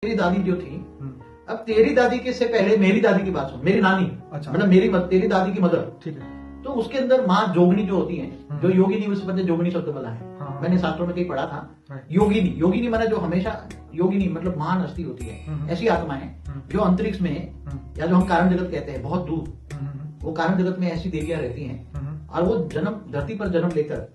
तेरी दादी जो थी, अब तेरी दादी के से पहले मेरी दादी की बात सुन, मेरी नानी, अच्छा, मतलब तेरी दादी की मदर, ठीक है। तो उसके अंदर माँ जोगनी जो होती है, जो योगिनी, उससे बदले जोगनी शब्द बना है। हाँ, मैंने शास्त्रों में कहीं पढ़ा था। योगिनी, योगिनी माना जो हमेशा, योगिनी मतलब महान हस्ती होती है, ऐसी आत्माएं जो अंतरिक्ष में, या जो हम कारण जगत कहते हैं बहुत दूर, वो कारण जगत में ऐसी देवियां रहती हैं और वो जन्म, धरती पर जन्म लेकर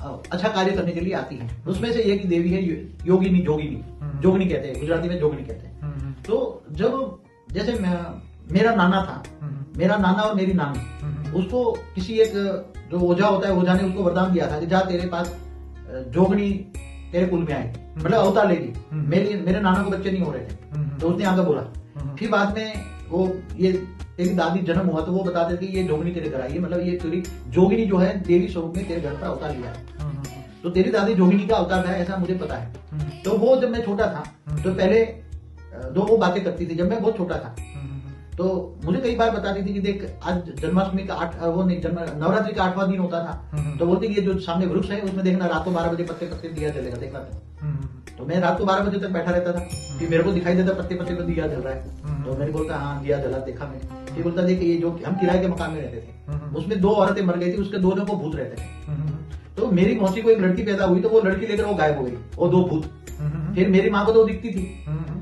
अच्छा कार्य करने के लिए आती है। उसमें से एक देवी है योगिनी, जोगिनी, जोगनी कहते हैं, गुजराती में जोगनी कहते हैं। तो जब जैसे मेरा नाना था, मेरा नाना और मेरी नानी, उसको किसी एक जो ओझा होता है, ओझा ने उसको वरदान दिया था कि जा तेरे पास जोगनी तेरे कुल में आएगी, मतलब अवतार लेगी। मेरे नाना को बच्चे नहीं हो रहे थे, तो उसने आकर बोला। फिर बाद में वो ये तेरी दादी जन्म हुआ तो वो बताते थे ये जोगनी तेरे घर आई है, मतलब ये तेरी जोगिनी जो है देवी स्वरूप में तेरे घर पर अवतार लिया है। तो तेरी दादी जोगिनी का अवतार है, ऐसा मुझे पता है। तो वो जब मैं छोटा था तो पहले वो बातें करती थी, जब मैं बहुत छोटा था तो मुझे कई बार बताती थी कि देख आज जन्माष्टमी का नवरात्रि का 8वां दिन होता था, तो बोलती कि ये जो सामने वृक्ष है उसमें देखना रातों 12 बजे पत्ते पत्ते दिया जलेगा, देखना। तो मैं रात को 12 बजे तक बैठा रहता था, फिर मेरे को दिखाई देता पत्ते पत्ते पर दिया जल रहा है, तो मैंने बोलता हाँ दिया जला, देखा मैंने। फिर बोलता देख ये जो हम किराए के मकान में रहते थे, उसमें 2 औरतें मर गई थी, उसके दोनों को भूत रहते थे। तो मेरी मौसी को एक लड़की पैदा हुई, तो वो लड़की लेकर वो गायब हो गई, वो 2 भूत। फिर मेरी माँ को तो दिखती थी,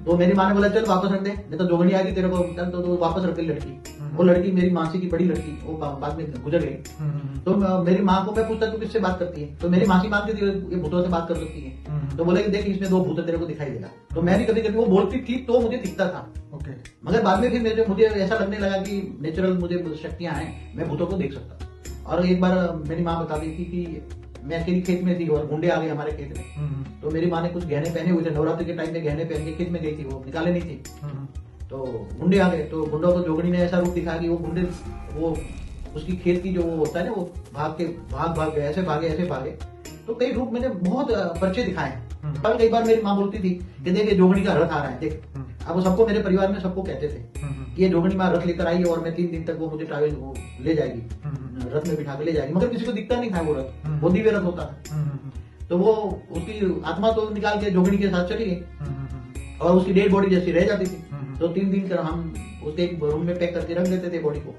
तो मेरी माँ ने बोला चल वापस रख दे, नहीं तो जोगनी आएगी तेरे को, चल तो वापस रख गई लड़की। वो लड़की मेरी मासी की बड़ी लड़की, वो बाद में गुजर गई। तो मेरी माँ को मैं पूछता तू किससे बात करती है, तो मेरी मासी मानती थी ये भूतों से बात कर सकती है। तो बोले कि देख इसमें 2 भूत तेरे को दिखाई देगा। तो मैं भी कभी कभी वो बोलती थी तो मुझे दिखता था। ओके। मगर बाद में फिर मुझे ऐसा लगने लगा कि नेचुरल मुझे शक्तियां हैं, मैं भूतों को देख सकता। और एक बार मेरी माँ बता रही थी कि मैं अकेली खेत में थी और गुंडे आ गए हमारे खेत में, तो मेरी माँ ने कुछ गहने पहने हुए थे, नवरात्रि के टाइम में गहने पहन के खेत में गई थी, वो निकाले नहीं थे। तो गुंडे आ गए, तो गुंडों को जोगनी ने ऐसा रूप दिखाया कि वो गुंडे, वो उसकी खेत की जो वो होता है ना, वो भाग गए, ऐसे भागे। तो कई रूप मैंने बहुत परिचय दिखाए। पर कई बार मेरी माँ बोलती थी कि देख ये जोगनी का रथ आ रहा है, देख। अब वो सबको, मेरे परिवार में सबको कहते थे कि ये जोगनी माँ रथ लेकर आई है और मैं 3 दिन तक वो मुझे ट्रैवल ले जाएगी, रथ में बिठा के ले जाएगी। मगर किसी को दिखता नहीं था वो रथ, वो दिव्य रथ होता था। तो वो उसकी आत्मा तो निकाल के जोगनी के साथ चली गई और उसकी डेड बॉडी जैसी रह जाती थी। तो 3 दिन कर हम उसके एक रूम में पैक करके रख देते थे बॉडी को।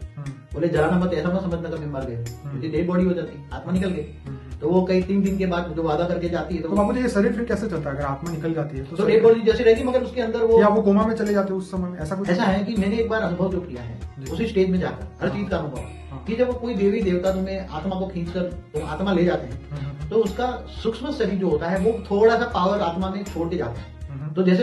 बोले जलाना मत, ऐसा मत समझना कि मैं मर गया, क्योंकि डेड बॉडी हो जाती, आत्मा निकल गई। तो वो कई 3 दिन के बाद जो वादा करके जाती है, तो बाबू जी ये शरीर फिर कैसे चलता है अगर आत्मा निकल जाती है तो डेड बॉडी जैसी रहेगी, मगर उसके अंदर वो, या वो कोमा में चले जाते हैं उस समय, ऐसा कुछ? ऐसा है कि मैंने एक बार अनुभव जो किया है उसी स्टेज में जाकर, हर चीज का अनुभव, कि जब कोई देवी देवता तुम्हें आत्मा को खींचकर तो आत्मा ले जाते हैं, तो उसका सूक्ष्म शरीर जो होता है वो थोड़ा सा पावर आत्मा में छोड़ के जाता है। तो जैसे